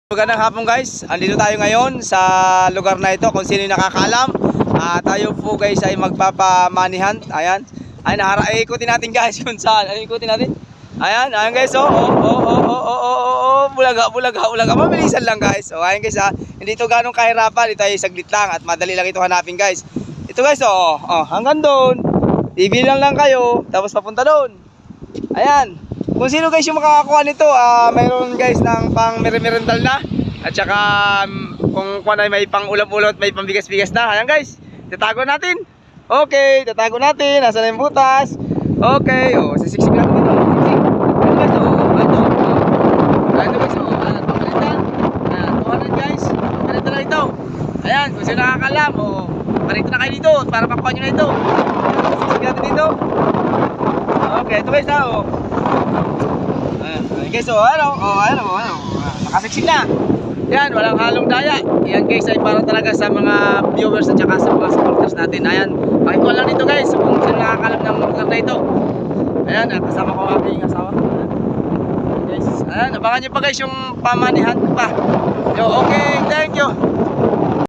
Magandang hapon guys, andito tayo ngayon sa lugar na ito kung sino yung nakakaalam. Tayo po guys ay magpapamanihan. Ayan, ay ikutin natin guys kung saan. Ay ikutin natin. Ayan guys, bulaga. Mabilisan lang guys. So ayan guys, hindi ito ganong kahirapan. Ito ay saglit lang at madali lang ito hanapin guys. Ito guys, hanggang doon. Ibilang lang kayo, tapos papunta doon. Ayan. Kung sino guys yung makakakuha nito, mayroon guys ng pang merendal na. At saka kung ay may pang ulam-ulam at may pang bigas-bigas na. Ayan guys, tatago natin. Okay, tatago natin. Nasaan na yung butas? Okay, sisiksik natin dito. Ayan guys, ito. Ayan guys, papalitan. Ayan, 200 guys. Papalitan na ito. Ayan, kung sino nakakalam, parito na kayo dito para pakuha nyo na ito. Sisiksik natin dito. Okay, ito guys Ayan guys, nakasiksik na. Yan, walang halong daya. Yan guys ay para talaga sa mga viewers at saka sa mga supporters natin. Ayan, pakikuha lang dito guys kung sino nakakalam ng lugar na ito. Ayan, kasama ko ang aking asawa. Ayan guys, ayan, abangan nyo pa guys yung pamanihan pa. Okay, thank you.